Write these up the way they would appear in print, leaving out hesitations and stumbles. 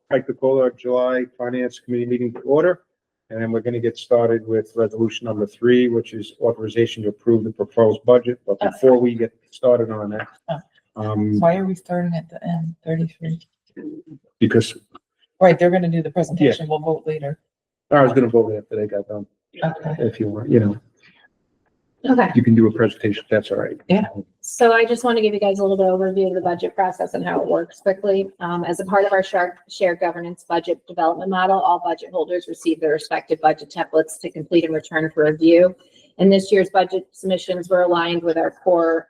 Like the call July Finance Committee meeting to order. And then we're going to get started with resolution number 3, which is authorization to approve the proposed budget. But before we get started on that, Why are we starting at the end, 33? because Right, they're gonna do the presentation, we'll vote later. I was going to vote after they got done. Okay. If you want, you know, Okay, you can do a presentation. That's all right. so I just want to give you guys a little bit of overview of the budget process and how it works quickly. As a part of our shared governance budget development model, all budget holders receive their respective budget templates to complete and return for review. And this year's budget submissions were aligned with our core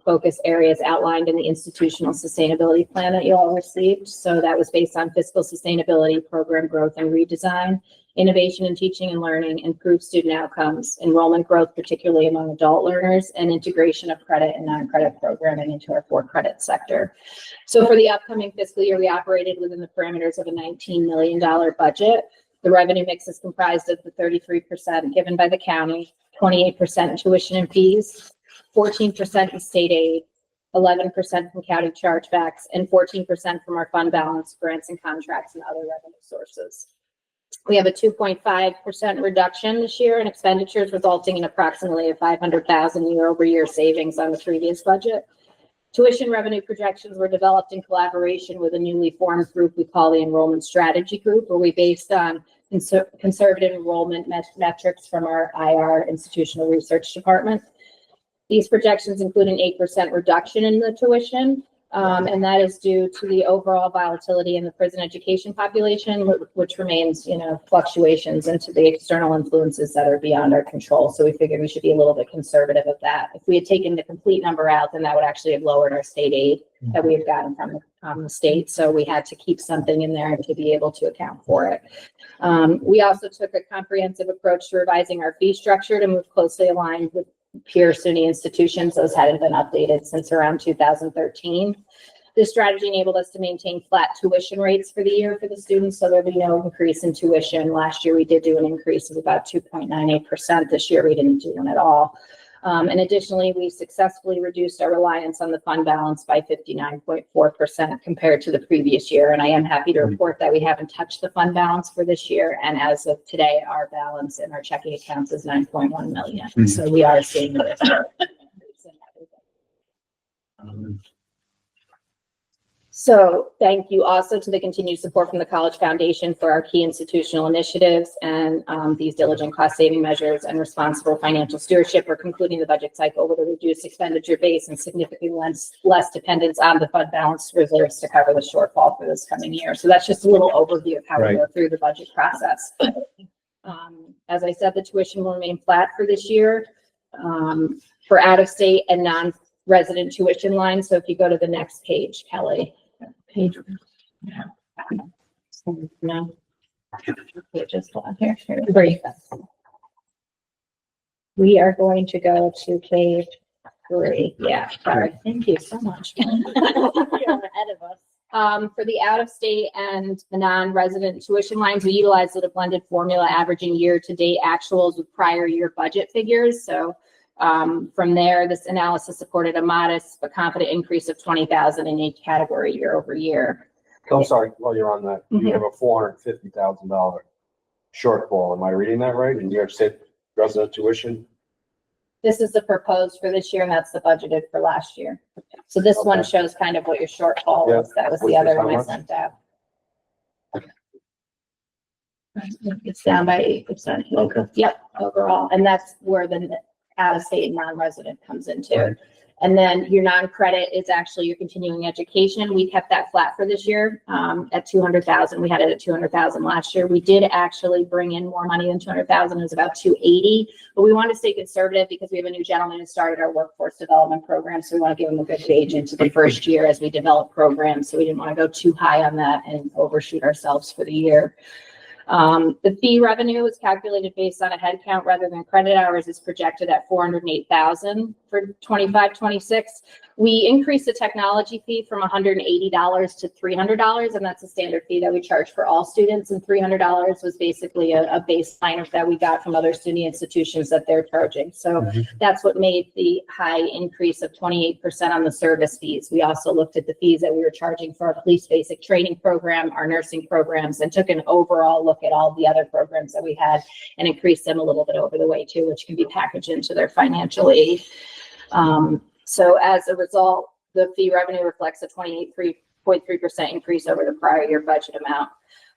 focus areas outlined in the institutional sustainability plan that you all received. So that was based on fiscal sustainability, program growth and redesign, innovation in teaching and learning, improved student outcomes, enrollment growth, particularly among adult learners, and integration of credit and non-credit programming into our for-credit sector. So for the upcoming fiscal year, we operated within the parameters of a $19 million budget. The revenue mix is comprised of the 33% given by the county, 28% in tuition and fees, 14% in state aid, 11% from county chargebacks, and 14% from our fund balance, grants and contracts, and other revenue sources. We have a 2.5% reduction this year in expenditures, resulting in approximately a $500,000 year-over-year savings on the previous budget. Tuition revenue projections were developed in collaboration with a newly formed group we call the Enrollment Strategy Group, where we based on conservative enrollment metrics from our IR Institutional Research Department. These projections include an 8% reduction in the tuition, and that is due to the overall volatility in the prison education population, which remains, fluctuations into the external influences that are beyond our control. So we figured we should be a little bit conservative of that. If we had taken the complete number out, then that would actually have lowered our state aid that we had gotten from the state. So we had to keep something in there to be able to account for it. We also took a comprehensive approach to revising our fee structure to move closely aligned with peer SUNY institutions. Those hadn't been updated since around 2013. This strategy enabled us to maintain flat tuition rates for the year for the students, so there'll be no increase in tuition. Last year, we did do an increase of about 2.98%. This year, we didn't do one at all. And additionally, we successfully reduced our reliance on the fund balance by 59.4% compared to the previous year. And I am happy to report that we haven't touched the fund balance for this year. And as of today, our balance in our checking accounts is $9.1 million. So we are seeing this. So thank you also to the continued support from the College Foundation for our key institutional initiatives and these diligent cost saving measures and responsible financial stewardship. We're concluding the budget cycle with a reduced expenditure base and significantly less dependence on the fund balance reserves to cover the shortfall for this coming year. So that's just a little overview of how we go through the budget process. As I said, the tuition will remain flat for this year for out-of-state and non-resident tuition lines. So if you go to the next page, Kelly. Page. No. Pages on here. Great. We are going to go to page 3. Yeah, sorry. Thank you so much. You're ahead of us. For the out-of-state and the non-resident tuition lines, we utilized a blended formula averaging year-to-date actuals with prior year budget figures. So from there, this analysis supported a modest but confident increase of $20,000 in each category year over year. I'm sorry, while you're on that, you have a $450,000 shortfall. Am I reading that right? And you have said resident tuition? This is the proposed for this year, and that's the budgeted for last year. So this one shows kind of what your shortfall was. That was the other one I sent out. It's down by 8%. Okay. Yep, overall. And that's where the out-of-state and non-resident comes into. Right. And then your non-credit is actually your continuing education. We kept that flat for this year at $200,000. We had it at $200,000 last year. We did actually bring in more money than $200,000. It was about $280,000, but we want to stay conservative because we have a new gentleman who started our workforce development program. So we want to give him a good gauge into the first year as we develop programs. So we didn't want to go too high on that and overshoot ourselves for the year. The fee revenue is calculated based on a head count rather than credit hours. Is projected at $408,000 for 25-26. We increased the technology fee from $180 to $300, and that's a standard fee that we charge for all students. And $300 was basically a baseline that we got from other SUNY institutions that they're charging. So that's what made the high increase of 28% on the service fees. We also looked at the fees that we were charging for our police basic training program, our nursing programs, and took an overall look at all the other programs that we had and increased them a little bit over the way too, which can be packaged into their financial aid. So as a result, the fee revenue reflects a 28.3% increase over the prior year budget amount.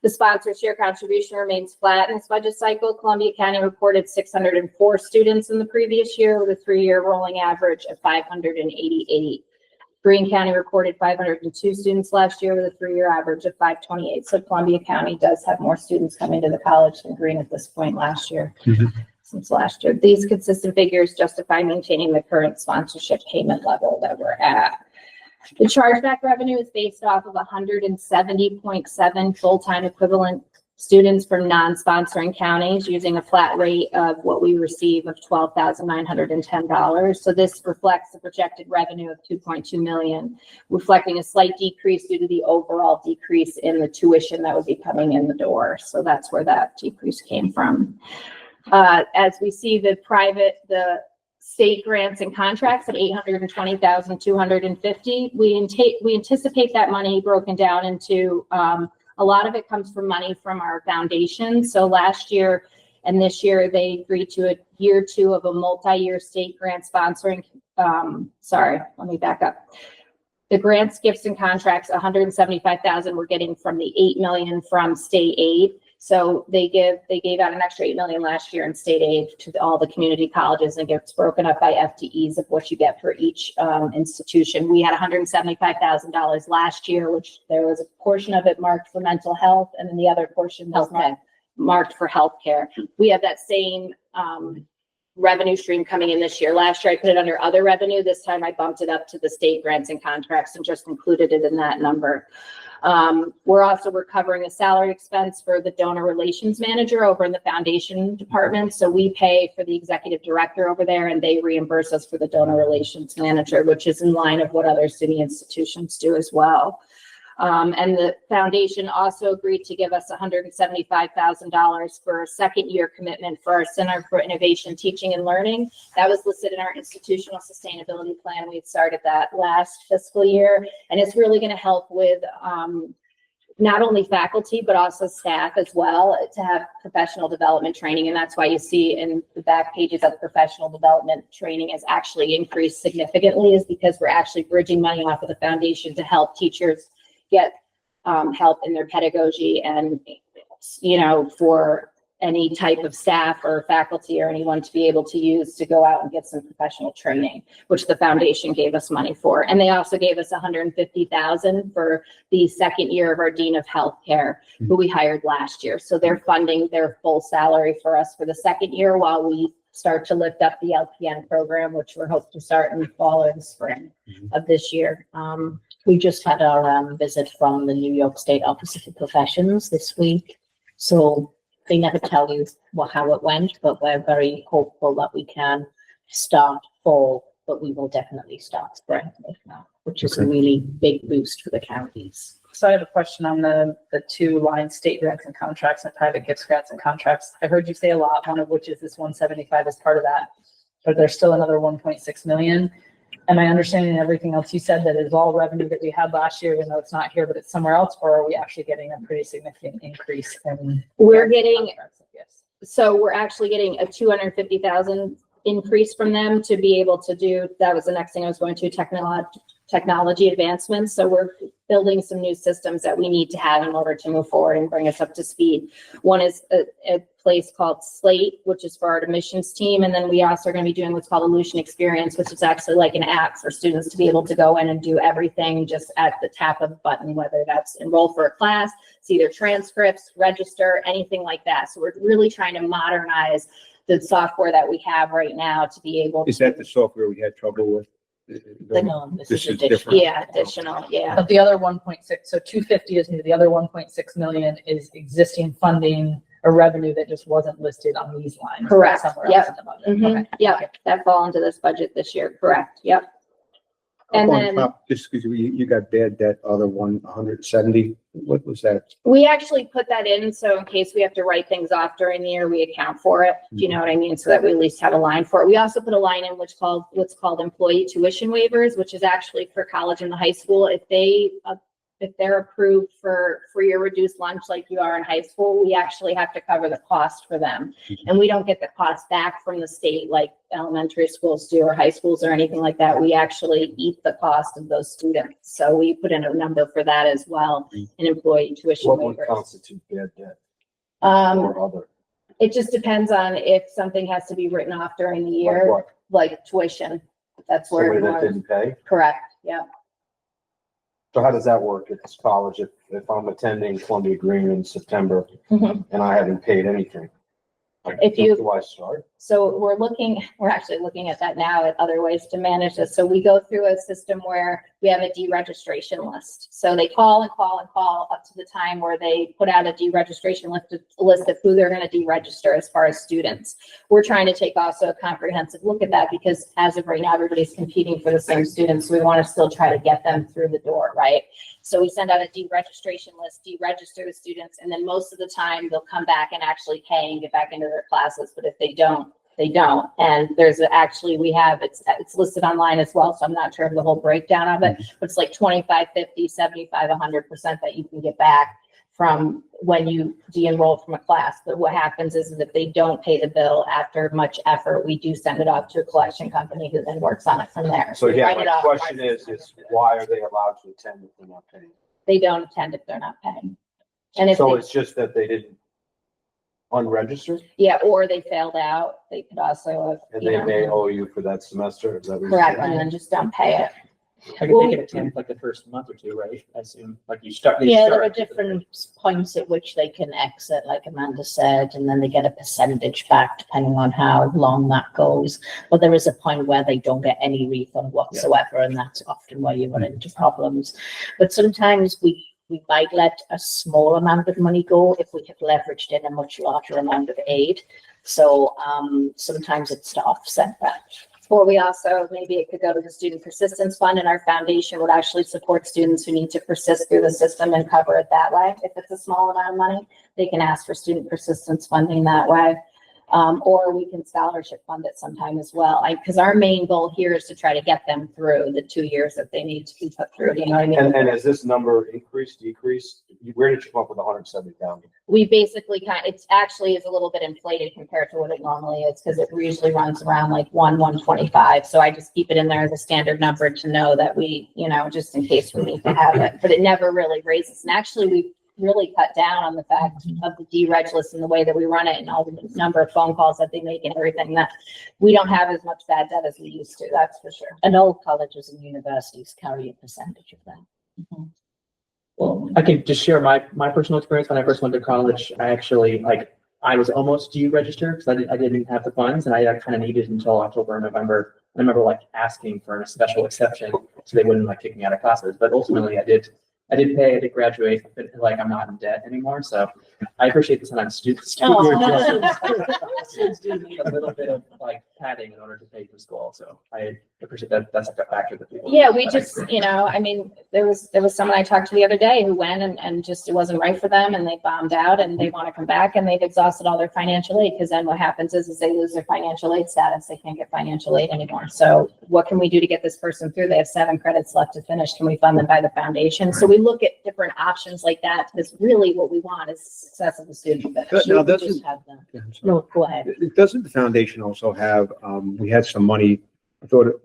The sponsor share contribution remains flat in this budget cycle. Columbia County reported 604 students in the previous year with a 3-year rolling average of 588. Greene County reported 502 students last year with a 3-year average of 528. So Columbia County does have more students coming to the college than Greene at this point last year. Since last year. These consistent figures justify maintaining the current sponsorship payment level that we're at. The chargeback revenue is based off of 170.7 full-time equivalent students from non-sponsoring counties using a flat rate of what we receive of $12,910. So this reflects the projected revenue of $2.2 million, reflecting a slight decrease due to the overall decrease in the tuition that would be coming in the door. So that's where that decrease came from. As we see the state grants and contracts at $820,250, we anticipate that money broken down into, a lot of it comes from money from our foundation. So last year and this year, they agreed to a year 2 of a multi-year state grant sponsoring. Sorry, let me back up. The grants, gifts, and contracts, $175,000 we're getting from the $8 million from state aid. So they gave out an extra $8 million last year in state aid to all the community colleges, and it gets broken up by FTEs of what you get for each institution. We had $175,000 last year, which there was a portion of it marked for mental health, and then the other portion was marked for healthcare. We have that same revenue stream coming in this year. Last year I put it under other revenue. This time I bumped it up to the state grants and contracts and just included it in that number. We're also recovering a salary expense for the donor relations manager over in the foundation department. So we pay for the executive director over there, and they reimburse us for the donor relations manager, which is in line of what other city institutions do as well. And the foundation also agreed to give us $175,000 for a 2nd-year commitment for our Center for Innovation, Teaching, and Learning. That was listed in our institutional sustainability plan. We had started that last fiscal year, and it's really going to help with not only faculty, but also staff as well, to have professional development training. And that's why you see in the back pages that the professional development training has actually increased significantly, is because we're actually bridging money off of the foundation to help teachers get help in their pedagogy, and for any type of staff or faculty or anyone to be able to use to go out and get some professional training, which the foundation gave us money for. And they also gave us $150,000 for the 2nd year of our Dean of Healthcare, who we hired last year. So they're funding their full salary for us for the 2nd year while we start to lift up the LPN program, which we're hoping to start in the fall or the spring of this year. We just had our visit from the New York State Office of Professions this week. So they never tell you how it went, but we're very hopeful that we can start fall, but we will definitely start spring now, which is a really big boost for the counties. So I have a question on the 2 line state grants and contracts and private gifts grants and contracts. I heard you say a lot, one of which is this 175 as part of that, but there's still another 1.6 million. Am I understanding everything else you said, that is all revenue that we had last year, even though it's not here, but it's somewhere else, or are we actually getting a pretty significant increase in? We're actually getting a $250,000 increase from them to be able to do, that was the next thing I was going to, technology advancements. So we're building some new systems that we need to have in order to move forward and bring us up to speed. One is a place called Slate, which is for our admissions team. And then we also are going to be doing what's called Illusion Experience, which is actually like an app for students to be able to go in and do everything just at the tap of a button, whether that's enroll for a class, see their transcripts, register, anything like that. So we're really trying to modernize the software that we have right now to be able to. Is that the software we had trouble with? No, this is additional. different. Yeah, additional, yeah. But the other 1.6, so 250 is new. The other 1.6 million is existing funding or revenue that just wasn't listed on these lines. Correct. Somewhere Yep. else in the budget. Mhm. Okay. Yeah, that fall into this budget this year. Correct. Yep. And Up on then- top, just because you got bad debt, other 170, what was that? We actually put that in, so in case we have to write things off during the year, we account for it. Do you know what I mean? So that we at least have a line for it. We also put a line in what's called employee tuition waivers, which is actually for college and the high school. If they're approved for free or reduced lunch like you are in high school, we actually have to cover the cost for them. And we don't get the cost back from the state like elementary schools do or high schools or anything like that. We actually eat the cost of those students. So we put in a number for that as well, in employee tuition What would waivers. constitute bad debt Um, or other? it just depends on if something has to be written off during the Like year, what? like tuition. That's where, Somebody that it didn't pay? correct, yeah. So how does that work at this college if I'm attending Columbia Green in September Mhm. and I haven't paid anything? Like, If you- do I start? So we're actually looking at that now at other ways to manage this. So we go through a system where we have a deregistration list. So they call and call and call up to the time where they put out a deregistration list of who they're going to deregister as far as students. We're trying to take also a comprehensive look at that because as of right now, everybody's competing for the same students. So we want to still try to get them through the door, right? So we send out a deregistration list, deregister the students, and then most of the time they'll come back and actually pay and get back into their classes. But if they don't, they don't. And there's actually, it's listed online as well. So I'm not sure of the whole breakdown of it, but it's like 25, 50, 75, 100% that you can get back from when you de-enroll from a class. But what happens is if they don't pay the bill after much effort, we do send it off to a collection company who then works on it from there. So we yeah, write it my off. question is why are they allowed to attend if they're not paying? They don't attend if they're not paying. And if So they, it's just that they didn't unregister yeah, or they failed out, they could also have, and you they know, may owe you for that semester? Is that what you're correct, saying? and then just don't pay it. Like Well, they can attend like the first month or two, right? I assume, like you start. they Yeah, there are start- different points at which they can exit, like Amanda said, and then they get a percentage back depending on how long that goes. But there is a point where they don't get any refund whatsoever, and that's often where you run into problems. But sometimes we might let a small amount of money go if we have leveraged in a much larger amount of aid. So sometimes it's to offset that. Or we also, maybe it could go to the Student Persistence Fund, and our foundation would actually support students who need to persist through the system and cover it that way. If it's a small amount of money, they can ask for student persistence funding that way. Or we can scholarship fund it sometime as well. Because our main goal here is to try to get them through the 2 years that they need to be put through, you know what I mean? And has this number increased, decreased? Where did you come up with 170,000? We basically it actually is a little bit inflated compared to what it normally is, because it usually runs around like 125. So I just keep it in there as a standard number to know that we, you know, just in case we need to have it, but it never really raises. And actually, we really cut down on the fact of the dereg list and the way that we run it and all the number of phone calls that they make and everything, that we don't have as much bad debt as we used to, that's for sure. And all colleges and universities carry a percentage of that. Well, I can just share my personal experience. When I first went to college, I actually I was almost due register because I didn't have the funds, and I kind of needed until October or November. I remember asking for a special exception so they wouldn't kick me out of classes. But ultimately, I did pay. I did graduate. But I'm not in debt anymore. So I appreciate this. And students do need a little bit of padding in order to pay for school. So I appreciate that. That's a factor that people. Yeah, we just, you know, I mean, there was someone I talked to the other day who went and just, it wasn't right for them and they bombed out and they want to come back and they've exhausted all their financial aid, because then what happens is they lose their financial aid status. They can't get financial aid anymore. So what can we do to get this person through? They have 7 credits left to finish. Can we fund them by the foundation? So we look at different options like that, because really what we want is success of the student. finish. Now, We doesn't, just have that. yeah, I'm sorry. No, go ahead. Doesn't the foundation also have, we had some money, I thought it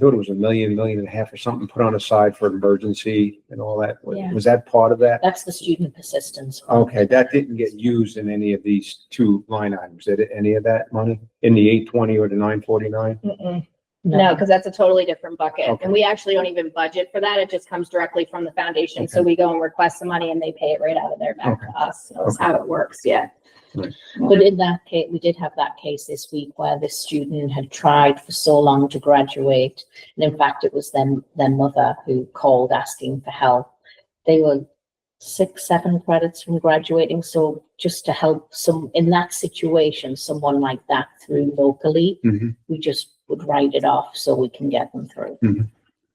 was $1 million and a half or something put on aside for emergency and all that. Yeah. Was that part of that? That's the student persistence. fund. Okay, that didn't get used in any of these 2 line items, did it? Any of that money in the 820 or the 949? Mm-mm. No, because that's a totally different bucket. Okay. And we actually don't even budget for that. It just comes directly from the foundation. So Okay. we go and request the money and they pay it right out of their back to us. So that's how it works, yeah. But in that case, we did have that case this week where this student had tried for so long to graduate. And in fact, it was their mother who called asking for help. They were 6, 7 credits from graduating. So just to help in that situation, someone like that through locally, Mhm. we just would write it off so we can get them through.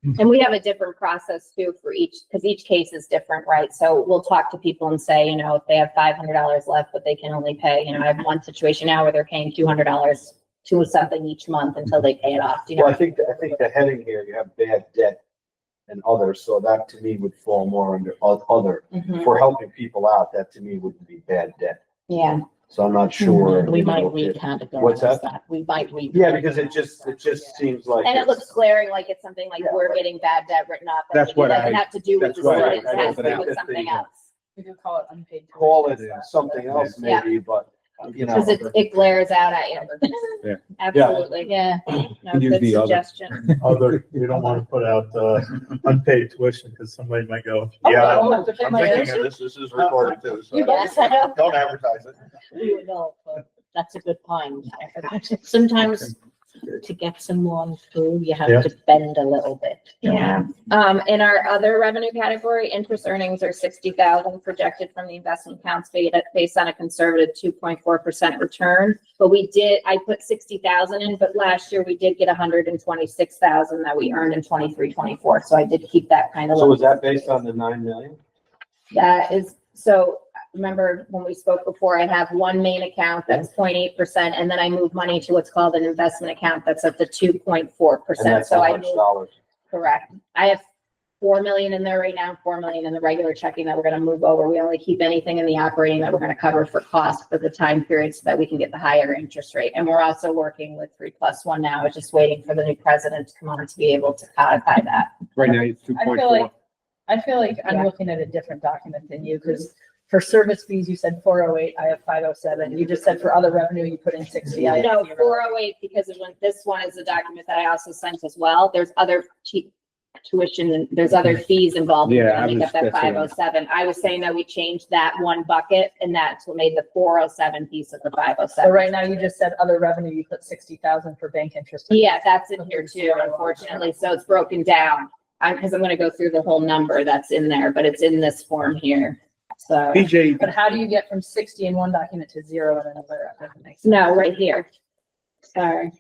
And we have a different process too for each, because each case is different, right? So we'll talk to people and say, you know, if they have $500 left, but they can only pay, you know, I have one situation now where they're paying $200 to something each month until they pay it off. Do you Well, know? I think the heading here, you have bad debt and others, so that to me would fall more under other. Mhm. For helping people out, that to me wouldn't be bad debt. Yeah. So I'm not sure. We might you know, if- recategorize What's that? We might read. Yeah, because it just seems like. And it it's- looks glaring, like it's something like Yeah. we're getting bad debt written off. That's It what doesn't I- have to do with that's the why students, I it has to opened do out with that something thing. else. We could call it unpaid. Call it tuition. something else Yeah. maybe, but, you know. Because it glares out at you. Yeah. Absolutely. Yeah, No, Use good the other. suggestion. Other, we don't want to put out, unpaid tuition because somebody might go, Oh, yeah. I don't have to pay I'm my thinking tuition. of this is recorded too, so Yes. don't advertise it. we would know, but that's a good point. Sometimes to get someone through, you Yeah. have to bend a little bit. Yeah. In our other revenue category, interest earnings are 60,000 projected from the investment accounts based on a conservative 2.4% return. But I put 60,000 in, but last year we did get 126,000 that we earned in 23-24. So I did keep that kind of. So was that based on the 9 million? That is, so remember when we spoke before, I have one main account that's 0.8%, and then I move money to what's called an investment account that's at the 2.4%. And that's So how I much move, dollars? correct. I have 4 million in there right now, 4 million in the regular checking that we're gonna move over. We only keep anything in the operating that we're gonna cover for cost for the time period so that we can get the higher interest rate. And we're also working with 3+1 now, we're just waiting for the new president to come on to be able to codify that. Right now, it's two I point feel four. like, I'm Yeah. looking at a different document than you, because for service fees, you said 408, I have 507. You just said for other revenue, you put in 60. I have No, 0. 408, because of when, this one is a document that I also sent as well. There's other cheap tuition and there's other fees involved. Yeah, I I make was- up that that's what I- 507. I was saying that we changed that one bucket and that's what made the 407 piece of the So 507. right now, you just said other revenue, you put 60,000 for bank interest. Yeah, that's in here too, unfortunately. So it's broken down. Because I'm going to go through the whole number that's in there, but it's in this form here. So, PJ, But how do you get from 60 in one document to 0 in another? That doesn't make sense. no, right here. Sorry.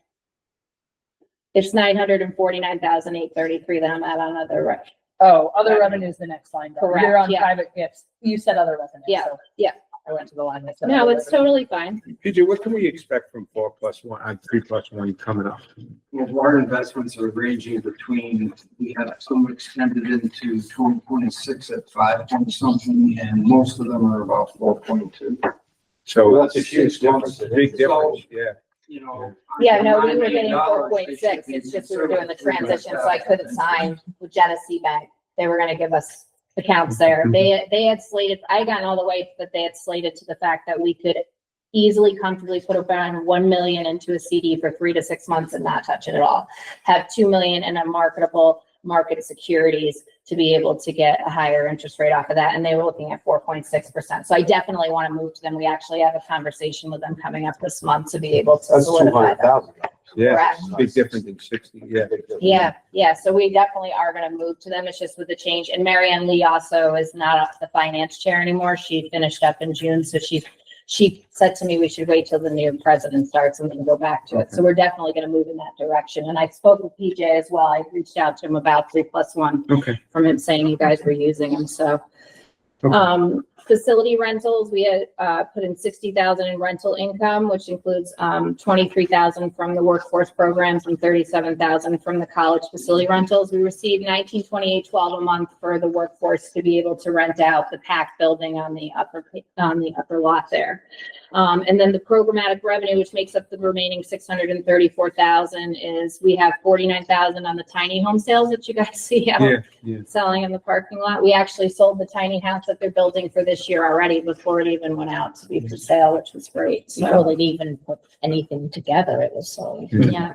It's 949,833 that I'm at on other, Oh, other revenue is the next line. down. Correct, You're on yeah. private gifts. You said other revenue. Yeah, so yeah. I went to the line that said. no, other it's revenue. totally fine. PJ, what can we expect from 4+1, 3+1 coming up? Well, our investments are ranging between, we have some extended into 2026 at 5 point something, and most of them are about 4.2. So Well, that's a huge difference. Big difference, yeah. You know. Yeah, no, we were $9 getting million, 4.6. they should be It's just we were doing the conservative. transition, so I couldn't sign with Genesee Bank. They were gonna give us accounts there. They had slated, I had gotten all the way, but they had slated to the fact that we could easily comfortably put around 1 million into a CD for 3 to 6 months and not touch it at all. Have 2 million in a marketable market securities to be able to get a higher interest rate off of that. And they were looking at 4.6%. So I definitely want to move to them. We actually have a conversation with them coming up this month to be able to That's solidify that. $200,000. Yeah, Correct. big difference than 60, yeah. Yeah. So we definitely are going to move to them. It's just with the change. And Marianne Lee also is not the finance chair anymore. She finished up in June. So she said to me, we should wait till the new president starts and then go back to it. So we're definitely going to move in that direction. And I spoke with PJ as well. I reached out to him about 3+1 Okay. from him saying you guys were using them. So, Okay. facility rentals, we had, put in 60,000 in rental income, which includes, 23,000 from the workforce programs and 37,000 from the college facility rentals. We received 1928.12 a month for the workforce to be able to rent out the PAC building on the upper lot there. And then the programmatic revenue, which makes up the remaining 634,000, is we have 49,000 on the tiny home sales that you guys see out Yeah, yeah. selling in the parking lot. We actually sold the tiny house that they're building for this year already before it even went out to be for sale, which was great. Before So, they'd even put anything together, it was sold. yeah.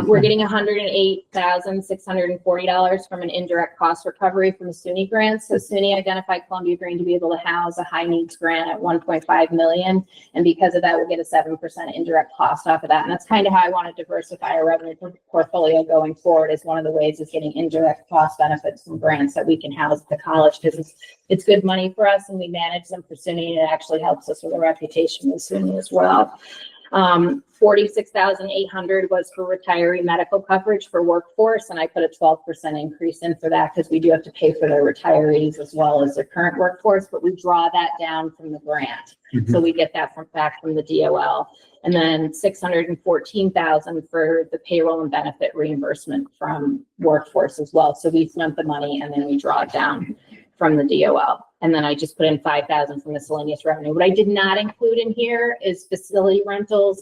We're getting $108,640 from an indirect cost recovery from the SUNY grants. So SUNY identified Columbia Green to be able to house a high needs grant at 1.5 million. And because of that, we'll get a 7% indirect cost off of that. And that's kind of how I want to diversify our revenue portfolio going forward, is one of the ways is getting indirect cost benefits from grants that we can house at the college, because it's good money for us and we manage them for SUNY, and it actually helps us with a reputation with SUNY as well. 46,800 was for retiree medical coverage for workforce, and I put a 12% increase in for that because we do have to pay for their retirees as well as their current workforce, but we draw that down from the grant. So we get that back from the DOL. And then 614,000 for the payroll and benefit reimbursement from workforce as well. So we spent the money and then we draw it down from the DOL. And then I just put in 5,000 for miscellaneous revenue. What I did not include in here is facility rentals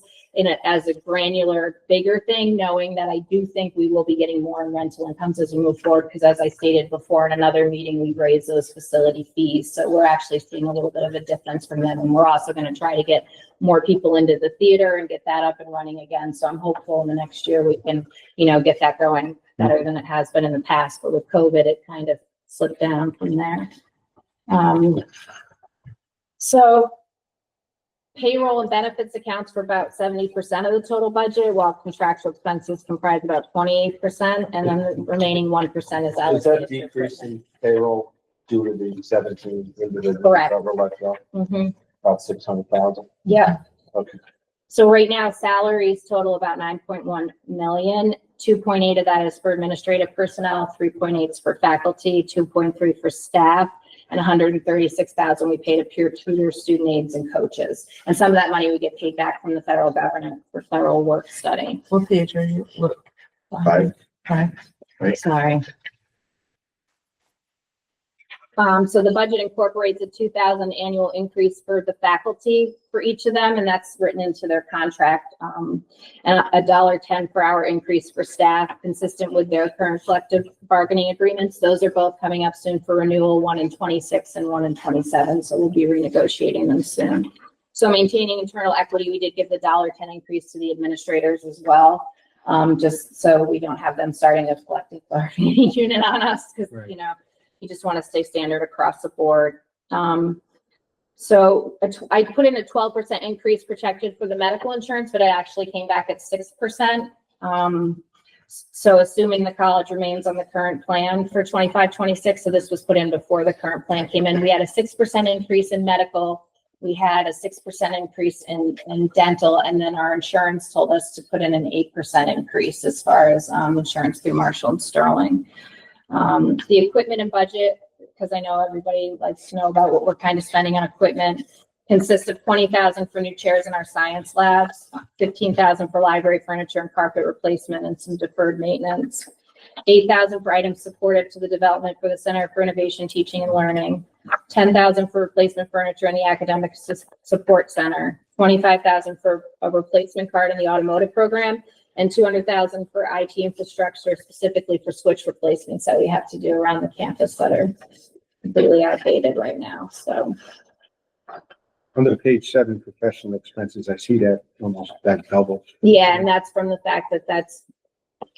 as a granular, bigger thing, knowing that I do think we will be getting more in rental incomes as we move forward. Because as I stated before in another meeting, we raised those facility fees. So we're actually seeing a little bit of a difference from them. And we're also going to try to get more people into the theater and get that up and running again. So I'm hopeful in the next year we can, get that going better than it has been in the past. But with COVID, it kind of slipped down from there. So payroll and benefits accounts for about 70% of the total budget, while contractual expenses comprise about 28%, and then the remaining 1% is allocated. Is that to decrease in payroll due to the 17 individuals? Correct. That were let go? Mhm. About 600,000? Yeah. Okay. So right now, salaries total about 9.1 million. 2.8 of that is for administrative personnel, 3.8 is for faculty, 2.3 for staff, and 136,000 we pay to peer tutors, student aides, and coaches. And some of that money we get paid back from the federal government for federal work study. What page are you? Look. 5. Sorry. So the budget incorporates a 2,000 annual increase for the faculty for each of them, and that's written into their contract. And a $1.10 per hour increase for staff, consistent with their current collective bargaining agreements. Those are both coming up soon for renewal, one in 26 and one in 27. So we'll be renegotiating them soon. So maintaining internal equity, we did give the $1.10 increase to the administrators as well. Just so we don't have them starting a collective bargaining unit on us, because, Right. You just want to stay standard across the board. So I put in a 12% increase projected for the medical insurance, but it actually came back at 6%. So assuming the college remains on the current plan for 25-26, so this was put in before the current plan came in, we had a 6% increase in medical. We had a 6% increase in dental, and then our insurance told us to put in an 8% increase as far as insurance through Marshall and Sterling. The equipment and budget, because I know everybody likes to know about what we're kind of spending on equipment, consists of 20,000 for new chairs in our science labs, 15,000 for library furniture and carpet replacement and some deferred maintenance, 8,000 for items supportive to the development for the Center for Innovation, Teaching and Learning, 10,000 for replacement furniture in the Academic Support Center, 25,000 for a replacement card in the automotive program, and 200,000 for IT infrastructure, specifically for switch replacements that we have to do around the campus that are completely outdated right now. So Under page 7, professional expenses, I see that almost that double. yeah, and that's from the fact that that's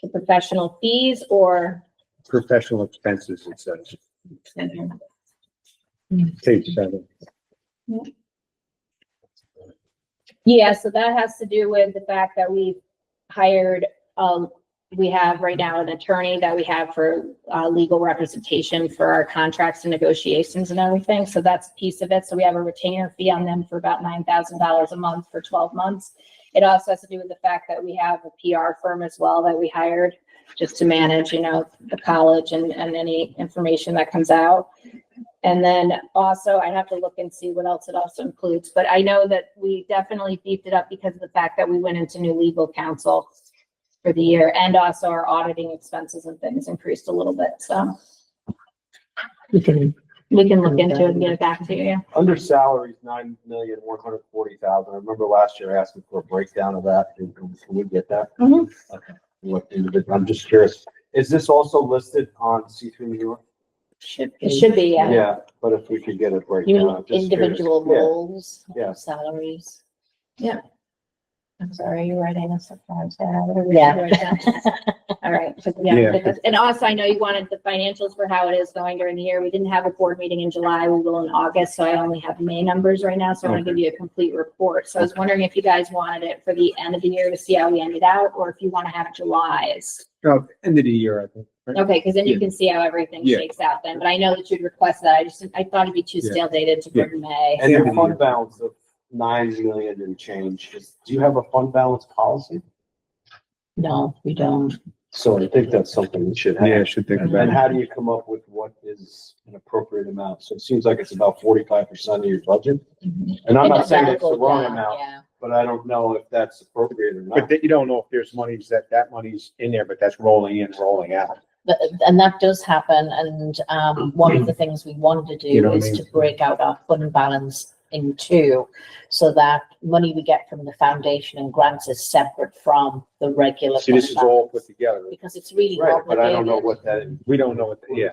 the professional fees or Professional expenses, it says. Page 7. yeah, so that has to do with the fact that we've hired, we have right now an attorney that we have for legal representation for our contracts and negotiations and everything. So that's a piece of it. So we have a retainer fee on them for about $9,000 a month for 12 months. It also has to do with the fact that we have a PR firm as well that we hired just to manage, the college and any information that comes out. And then also I have to look and see what else it also includes, but I know that we definitely beefed it up because of the fact that we went into new legal counsel for the year, and also our auditing expenses and things increased a little bit. So we can look into it and get it back to you. Under salaries, 9,140,000. I remember last year asking for a breakdown of that. Can we get that? Mhm. Okay. What individual? I'm just curious. Is this also listed on C3 New York? It should be, yeah. Yeah, but if we could get a You breakdown. mean I'm just individual curious. roles, Yeah. salaries? I'm sorry, you're writing a surprise there. Yeah. All right. Yeah. And also, I know you wanted the financials for how it is going during the year. We didn't have a board meeting in July. We will in August, so I only have May numbers right now. So I want to give you a complete report. So I was wondering if you guys wanted it for the end of the year to see how we ended out, or if you want to have July's. End of the year, I think. right? Okay, because then you Yeah. can see how everything Yeah. shakes out then. But I know that you'd request that. I thought it'd be too Yeah. stale dated to Yeah. bring May. And your End of the fund year. balance of 9 million and change. Do you have a fund balance policy? No, we don't. So I think that's something we should Yeah, I have. should think And about it. how do you come up with what is an appropriate amount? So it seems like it's about 45% of your budget. And I'm not saying it's the wrong amount, Yeah. but I don't know if that's appropriate or But not. that you don't know if there's monies that money's in there, but that's rolling in, rolling out. But, and that does happen, and, one of the things we want to You know do what I is mean? to break out our fund balance in two, so that money we get from the foundation and grants is separate from the regular. See, this fund is all balance, put together. Because it's really Right, but I don't know obligated. what that is. We don't know what, yeah.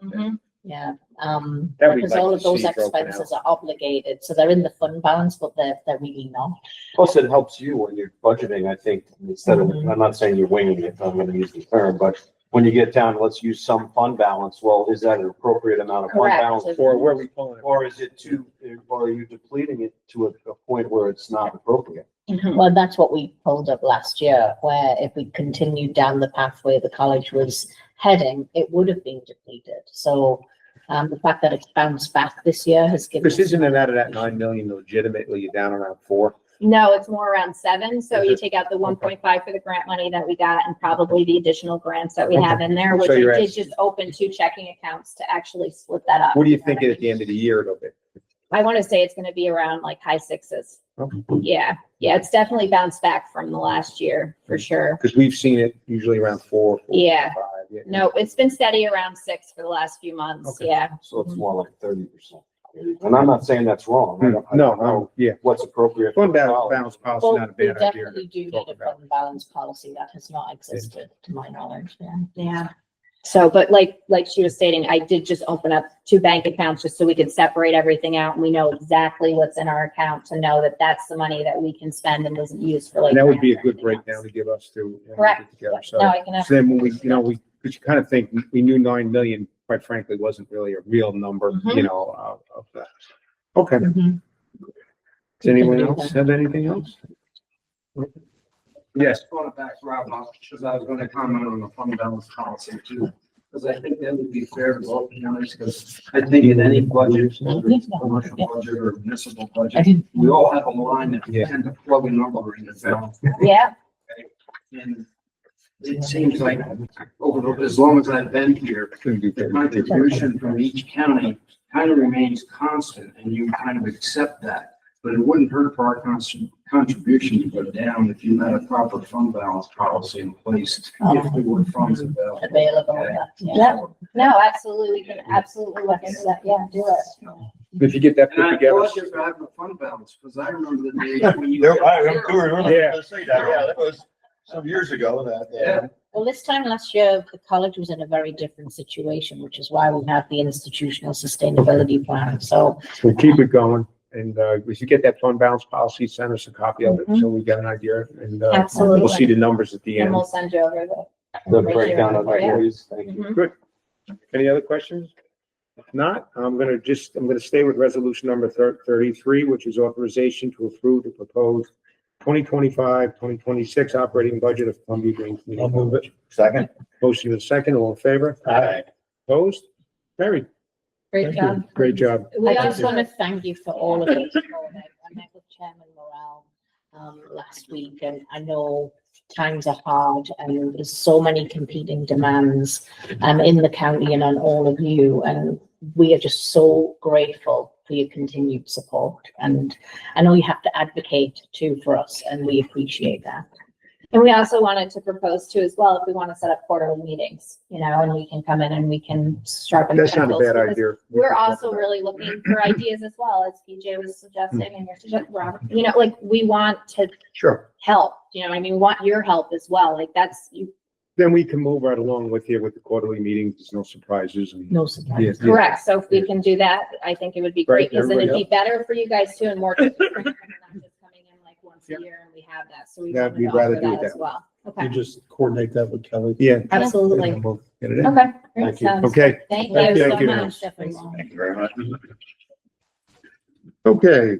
Mhm. Yeah, That we'd because like all to of those see broken out. expenses are obligated, so they're in the fund balance, but they're really not. Plus, it helps you when you're budgeting, I think, instead of, Mhm. I'm not saying you're winging it, I'm gonna use the term, but when you get down, let's use some fund balance, well, is that an appropriate amount of fund Correct. balance? Or where are we pulling it? Or is it too, or are you depleting it to a point where it's not appropriate? Well, that's what we pulled up last year, where if we continued down the pathway the college was heading, it would have been depleted. So, the fact that it's bounced back this year has given. Because us- isn't it out of that 9 million legitimately, you're down around 4? No, it's more around 7. So Is you it? take out the 1.5 for the grant money that we got and probably the additional grants that we have in there, which So I you're did at- just open 2 checking accounts to actually split that up. What do you think at the end of the year it'll be? I want to say it's going to be around like high 6s. Okay. Yeah. Yeah. It's definitely bounced back from the last year for sure. Because we've seen it usually around 4, 4, Yeah. 5. Yeah. No, it's been steady around 6 for the last few months. Okay. Yeah. So it's more like 30%. And I'm not saying that's wrong. I don't No, know no, yeah. what's appropriate. Fund for college. balance policy, Well, not a we bad idea. definitely do talk need a about. fund balance policy that has not existed, to my knowledge, yeah. Yeah. So, but like she was stating, I did just open up 2 bank accounts just so we could separate everything out and we know exactly what's in our account to know that that's the money that we can spend and isn't used for like. And that would be a grants or good anything breakdown else. to give us to. when we Correct. get together. So No, I can have. so then when we, because you kind of think, we knew 9 million, quite frankly, wasn't really a real number, Mhm. of that. Okay. Does anyone else have anything else? Yes. Going back, Rob, because I was gonna comment on the fund balance policy too. Because I think that would be fair to both counties, because I think in any budget, whether it's a commercial budget or municipal budget, we all have a line that we Yeah. tend to plug a number in the balance. Yeah. And it seems like as long as I've been here, the contribution from each county kind of remains constant and you kind of accept that. But it wouldn't hurt for our contribution to go down if you had a proper fund balance policy in place, if there were funds available. Available, Okay. yeah. Yeah. No, absolutely. We can absolutely look into that. Yeah, do it. If you get that And put I together. applaud you for having a fund balance, because I remember the days when you. Yeah. That was some years ago that. Yeah. Well, this time last year, the college was in a very different situation, which is why we have the institutional sustainability plan, so. So keep it going. And, if you get that fund balance policy, send us a copy of it, so we get an idea, and, Absolutely. we'll see the numbers at the And end. we'll send you over The breakdown of that, Yeah. please. Thank you. Mhm. Any other questions? If not, I'm gonna stay with resolution number 33, which is authorization to approve the proposed 2025-2026 operating budget of Columbia Green Community. I'll move it. College. Second. Motion is second, all in favor? Aye. Opposed? Carried. Great job. Great job. I just want to thank you for all of it. I met with Chairman Morale last week, and I know times are hard, and there's so many competing demands in the county and on all of you, and we are just so grateful for your continued support. And I know you have to advocate too for us, and we appreciate that. And we also wanted to propose too as well, if we want to set up quarterly meetings, and we can come in and we can sharpen. That's not a pencils, bad because idea. We're also really looking for ideas as well, as PJ was suggesting and you're suggesting, Robert, like we want to Sure. help, we want your help as well. Like that's, you Then we can move right along with you with the quarterly meetings. There's no surprises. And No surprise. Yeah, yeah. correct. So if we can do that, I think it would be Right, great, because then it'd everybody be better for you guys too and more. Not just coming in like once Yeah. a year and we have that. So we Yeah, wanted we'd to rather offer do it that as that well. You Okay, just coordinate that with Kelly. Yeah. absolutely. And we'll get it in. Okay. great. Thank you. Sounds- Okay. Thank Thank you you. so Thank you. much. Thank you very much. Okay,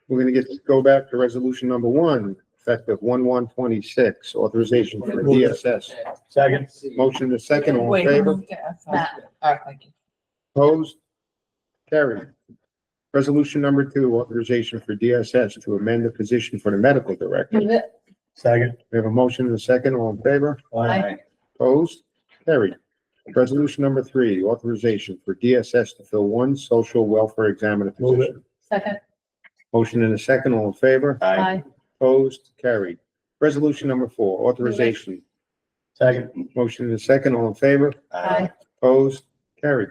we're gonna go back to resolution number 1, effective 1/1/26, authorization for DSS. Second. Motion is second, all in favor? Opposed? Carried. Resolution number 2, authorization for DSS to amend the position for the medical director. Move it. Second. We have a motion and a second. All in favor? Aye. Opposed? Carried. Resolution number 3, authorization for DSS to fill one social welfare examiner Move it. position. Second. Motion and a second. All in favor? Aye. Opposed? Carried. Resolution number 4, authorization. Second. Motion and a second. All in favor? Aye. Opposed? Carried.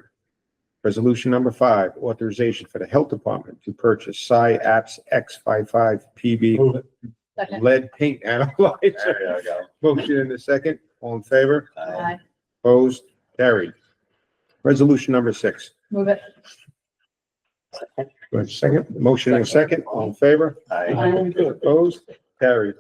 Resolution number 5, authorization for the health department to purchase Apps X55 PB Move it. Second. lead paint analyzer. There you go. Motion in a second. All in favor? Aye. Opposed? Carried. Resolution number 6. Move it. Go ahead, second. Motion in a second. All in favor? Aye. Opposed? Carried.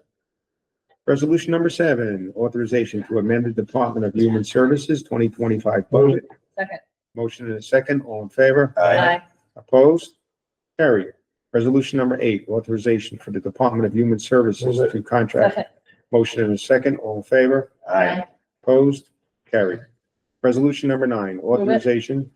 Resolution number 7, authorization to amend the Department of Human Services 2025 budget. Second. Motion in a second. All in favor? Aye. Opposed? Carried. Resolution number 8, authorization for the Department of Human Services Move it. to contract. Second. Motion in a second. All in favor? Aye. Opposed? Carried. Resolution number 9, authorization.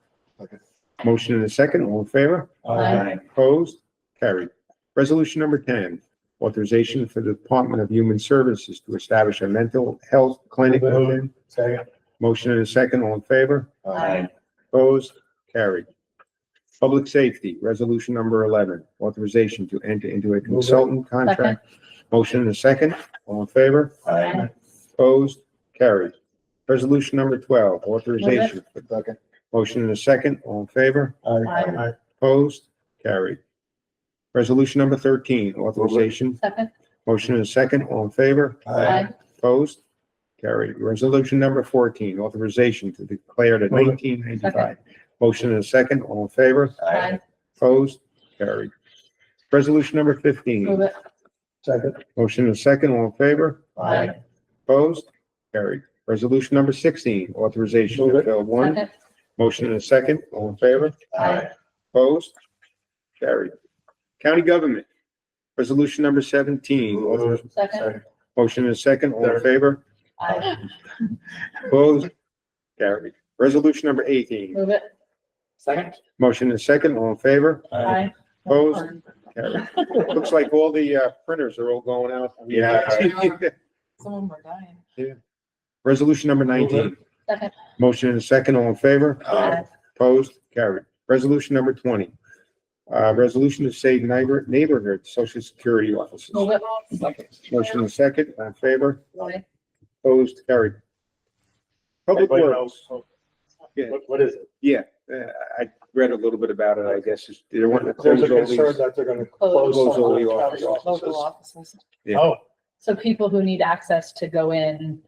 Motion in a second. All in favor? Aye. Opposed? Carried. Resolution number 10, authorization for the Department of Human Services to establish a mental health clinic. Move it. Second. Motion in a second. All in favor? Aye. Opposed? Carried. Public safety, resolution number 11, authorization to enter into a consultant contract. Motion in a second. All in favor? Aye. Opposed? Carried. Resolution number 12, authorization. Second. Motion in a second. All in favor? Aye. Opposed? Carried. Resolution number 13, authorization. Second. Motion in a second. All in favor? Aye. Opposed? Carried. Resolution number 14, authorization to declare the Move it. 1995. Motion in a second. All in favor? Aye. Opposed? Carried. Resolution number 15. Move it. Second. Motion in a second. All in favor? Aye. Opposed? Carried. Resolution number 16, authorization Move to it. fill one. Second. Motion in a second. All in favor? Aye. Opposed? Carried. County government. Resolution number 17. Move it. Second. Motion in a second. All in Third. favor? Aye. Opposed? Carried. Resolution number 18. Move it. Second? Motion in a second. All in favor? Aye. Opposed? Carried. Looks like all the printers are all going out. Yeah. Some of them are dying. Resolution number 19. Second. Motion in a second. All in favor? Aye. Opposed? Carried. Resolution number 20. Resolution to save neighborhood social security offices. Move it. Motion in a second. All in favor? Aye. Opposed? Carried. Public Everybody Works. knows. Yeah. What is it? Yeah, I read a little bit about it, I guess. They're wanting to There's close a all concern these. that they're gonna Close close all some the of the county Local offices. offices. Yeah. Oh, So people who need access to go in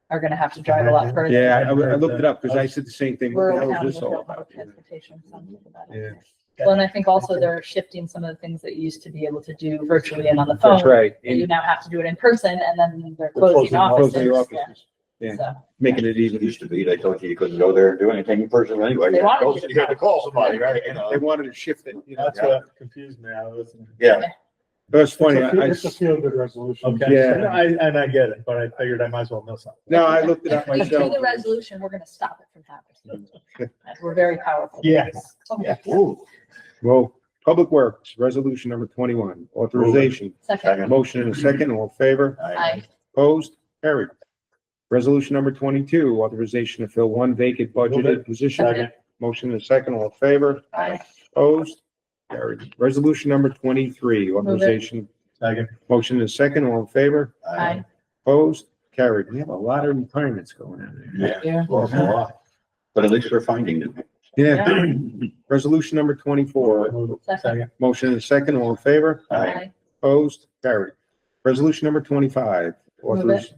are gonna have to drive a lot further. Yeah, I looked it up because I said the same thing. What the Rural hell counties is this all don't have about? transportation. something about Yeah, it. Well, and I think also they're shifting some of the things that you used to be able to do virtually and on the phone. that's right. And you And now have to do it in person, and then they're closing closing offices. closing the Yeah. offices, yeah. So, making it even. It used to be, they told you couldn't go there and do anything in person anyway. They wanted you to You had to call somebody, right? You They know? wanted to shift it, you know. that's what confused me. I was. Yeah. That's funny. It's a feel-good resolution. Okay. Yeah. And I get it, but I figured I might as well know something. No, I looked it up if we do myself. the resolution, we're gonna stop it from happening. We're very powerful. Yes. Okay. Well, Public Works, resolution number 21, authorization. Second. Motion in a second. All in favor? Aye. Opposed? Carried. Resolution number 22, authorization to fill one vacant budgeted position. Second. Motion in a second. All in favor? Aye. Opposed? Carried. Resolution number 23, authorization. Second. Motion in a second. All in favor? Aye. Opposed? Carried. We have a lot of retirements going on there. Yeah. Yeah. But at least we're finding them. Yeah. Resolution number 24, Second. motion in a second. All in favor? Aye. Opposed? Carried. Resolution number 25, authoriz-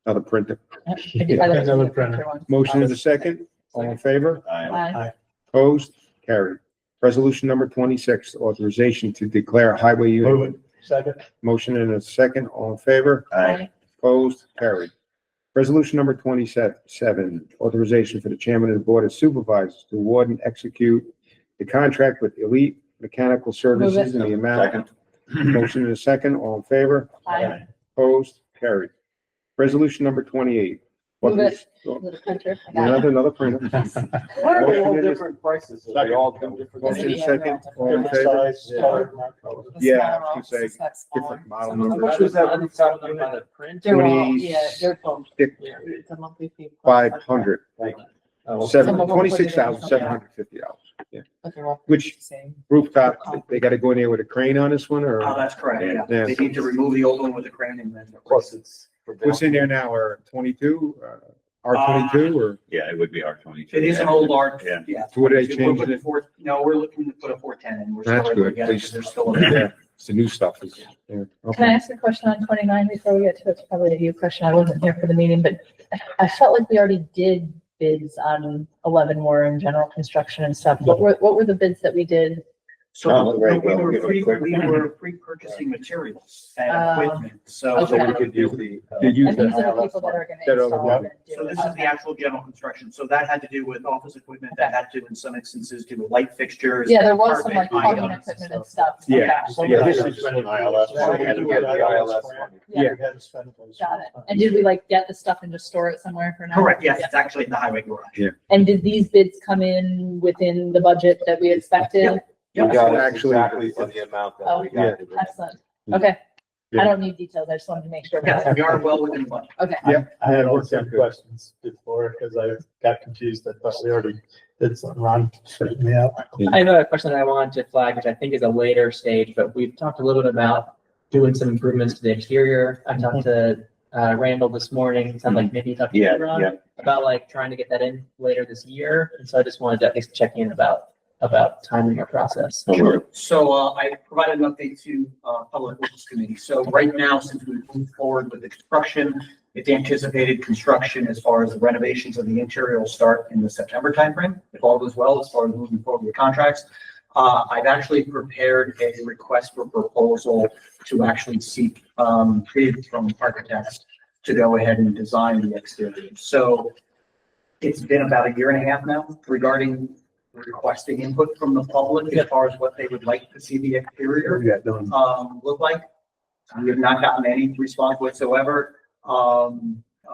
another printer. Another printer. Motion in a second. All in favor? Aye. Opposed? Carried. Resolution number 26, authorization to declare highway unit. Move it. Second. Motion in a second. All in favor? Aye. Opposed? Carried. Resolution number 27, authorization for the chairman of the board of supervisors to award and execute the contract with Elite Mechanical Services in the amount. Motion in a second. All in favor? Aye. Opposed? Carried. Resolution number 28, Move it. Little printer. I got it. Another printer. Why are they all different prices? Are they all different? Motion second, all in Different favor? size, color, not color. Yeah, I was gonna say, different model How numbers. much was that on the print? They're all, 20 yeah, they're both. Yeah. It's a monthly fee. 500, Oh, Some of them put it in $26,750. Yeah, But they're all which the same. rooftop, they gotta go in there with a crane on this one, or That's correct, yeah. Yeah. They need to remove the old one with the crane and then. Plus it's. for what's in there now, or 22, R22, or Yeah, it would be R 22. It is an old art, Yeah. yeah. So what are they We're changing looking it? for- No, we're looking to put a 410 in. We're That's still able to good. get it, 'cause there's still a. yeah, it's the new stuff is there. Can I Okay. ask a question on 29 before we get to, it's probably a you question, I wasn't here for the meeting, but I felt like we already did bids on 11 more in general construction and stuff. What were the bids that we did? So Oh, right, we well, were give it a pre, quick- we were pre-purchasing materials and equipment, so. Okay. So we could use the. Did you- And these are the people that are That gonna other install one. and do So it. this is the Okay. actual general construction. So that had to do with office equipment, that had to, in some instances, do with light fixtures. Yeah, there was some like carpet plumbing items equipment and stuff. Yeah. Okay. Yeah, This this is is- an ILS. Yeah, We had to get the ILS money. Yeah. We had to spend those. Got it. And did we like get the stuff and just store it somewhere for now? Correct, yes, Yeah. it's actually in the highway garage. And did these bids come in within the budget that we expected? We got it Actually- exactly for the amount that we got. Excellent. Okay. Yeah. I don't need details. I just wanted to make sure. Yes, we are well within the budget. Okay. Yeah. I had Worked some out good. questions before, because I got confused. I thought we already did something. Ron straightened me out. I have a question that I wanted to flag, which I think is a later stage, but we've talked a little bit about doing some improvements to the exterior. I talked to Randall this morning. It sounded like maybe you talked to Yeah, Ron yeah. about like trying to get that in later this year. And so I just wanted to at least check in about timing or process. Sure. So I provided an update to Public Works Committee. So right now, since we've moved forward with the construction, it's anticipated construction as far as the renovations of the interior will start in the September timeframe, if all goes well, as far as moving forward with contracts. I've actually prepared a request for proposal to actually seek bid from architects to go ahead and design the exterior. So it's been about a year and a half now regarding requesting input from the public as far as what they would like to see the exterior Yeah, done. look like. We have not gotten any response whatsoever.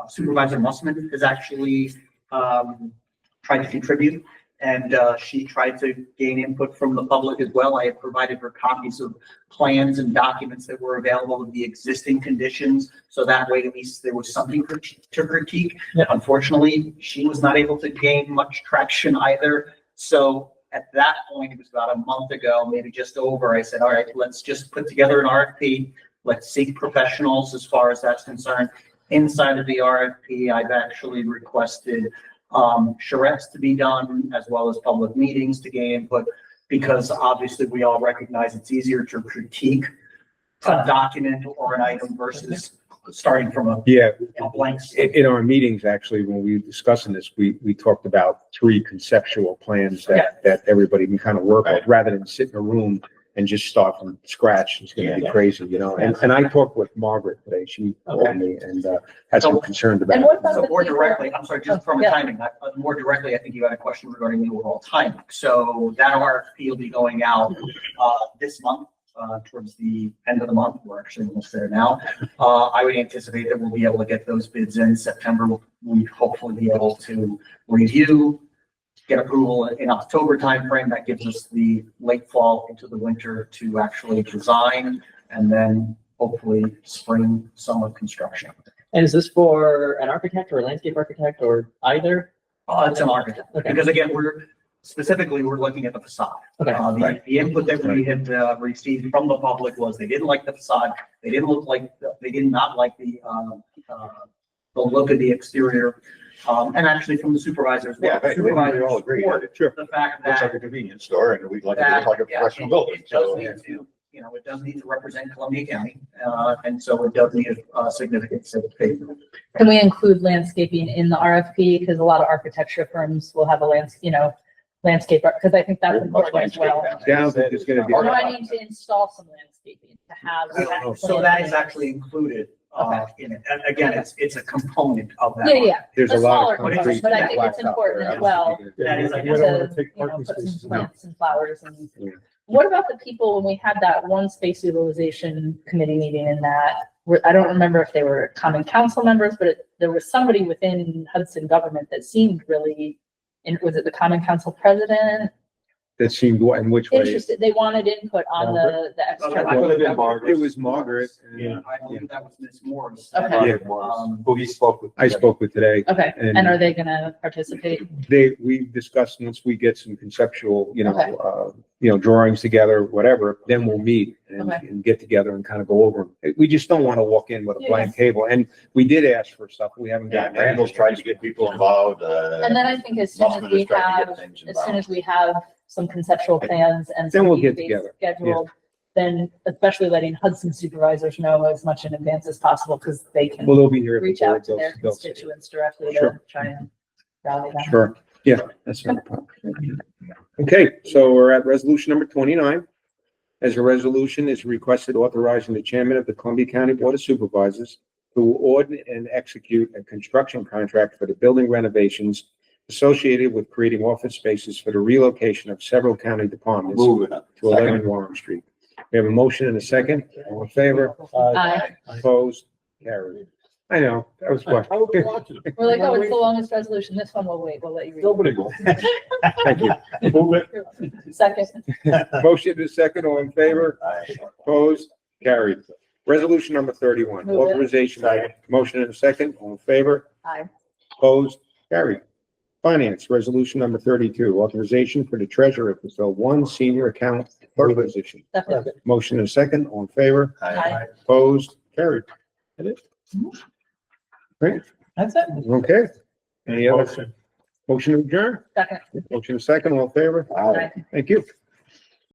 Supervisor Mussman has actually tried to contribute, and she tried to gain input from the public as well. I have provided her copies of plans and documents that were available of the existing conditions, so that way at least there was something to critique. Yeah. Unfortunately, she was not able to gain much traction either. So at that point, it was about a month ago, maybe just over, I said, all right, let's just put together an RFP. Let's seek professionals as far as that's concerned. Inside of the RFP, I've actually requested charrettes to be done, as well as public meetings to gain input, because obviously we all recognize it's easier to critique a document or an item versus starting from a Yeah, blank slate. in our meetings, actually, when we were discussing this, we talked about 3 conceptual plans that everybody can kind of work with, rather than sit in a room and just start from scratch. It's gonna be Yeah. crazy, you know? And I talked with Margaret today. She called me and had some concerns about And it. what about So the more people? directly, I'm sorry, just from a Yeah. timing, more directly, I think you had a question regarding the overall timing. So that RFP will be going out this month, towards the end of the month. We're actually almost there now. I would anticipate that we'll be able to get those bids in September. We hopefully be able to review, get approval in October timeframe. That gives us the late fall into the winter to actually design, and then hopefully spring, summer construction. And is this for an architect or a landscape architect or either? It's an architect, Okay. because again, we're looking at the facade. Okay. The input that we had received from the public was they didn't like the facade. They did not like the look of the exterior. And actually from the supervisors. Yeah, I think we all agree. support It Sure. The fact looks like that a convenience store and we'd like it to look like a yeah, professional building. it does So, need to, it does need to represent Columbia County, and so it does need a significant civic fee. Can we include landscaping in the RFP? Because a lot of architecture firms will have a landscape, because I think that's important as well. Down, there's gonna be. Or do I need to install some landscaping to have? So that is actually included in it. And again, it's a component of that. Yeah, yeah. There's a A lot smaller of component, concrete. but I think it's blacktop important there. as well. That is, I You guess, don't want To, to take you know, parking put some spaces out. plants and flowers and. Yeah. What about the people, when we had that one space utilization committee meeting and that, I don't remember if they were common council members, but there was somebody within Hudson government that seemed really, and was it the common council president? That seemed, in which way? Interested, they wanted input on the extra. It could have been Margaret. It was Margaret. and- Yeah. I believe that was Ms. Morris. Okay. Yeah. Who he spoke with. I spoke with today. Okay, And- and are they gonna participate? We discussed once we get some conceptual, Okay. drawings together, whatever, then we'll meet and, Okay. and get together and kind of go over them. We just don't want to walk in with a blank table. And we did ask for stuff. We haven't Yeah, gotten. Randall's trying to get people involved, And then I think as soon as Muffman we is trying to have, get things as soon involved. as we have some conceptual plans and. Then some we'll get dates together. Scheduled, then especially letting Hudson supervisors know as much in advance as possible, because they can Well, they'll be here. at the reach out board. to their They'll say. constituents directly to Sure. try and rally them. Sure. Yeah, that's not a problem. Okay, so we're at resolution number 29. As a resolution is requested authorizing the chairman of the Columbia County Board of Supervisors to order and execute a construction contract for the building renovations associated with creating office spaces for the relocation of several county departments Move it. to 11 Warren Street. We have a motion and a second. All in favor? Aye. Opposed? Carried. I know, that was what. We're like, oh, it's the longest resolution. This one will wait. We'll let you read. Nobody will. Thank you. Move it. it. Second, Motion is second. All in favor? Opposed? Carried. Resolution number 31, Move it. authorization. Motion and a second. All in favor? aye. Opposed? Carried. Finance, resolution number 32, authorization for the treasurer to fill one senior account clerk position. Second, Motion and a second. All in favor? aye. Opposed? Carried. That it? Great. That's it. Okay. Any other Motion. motion to adjourn? Second. Motion and a second. All in favor? Aye. Thank you.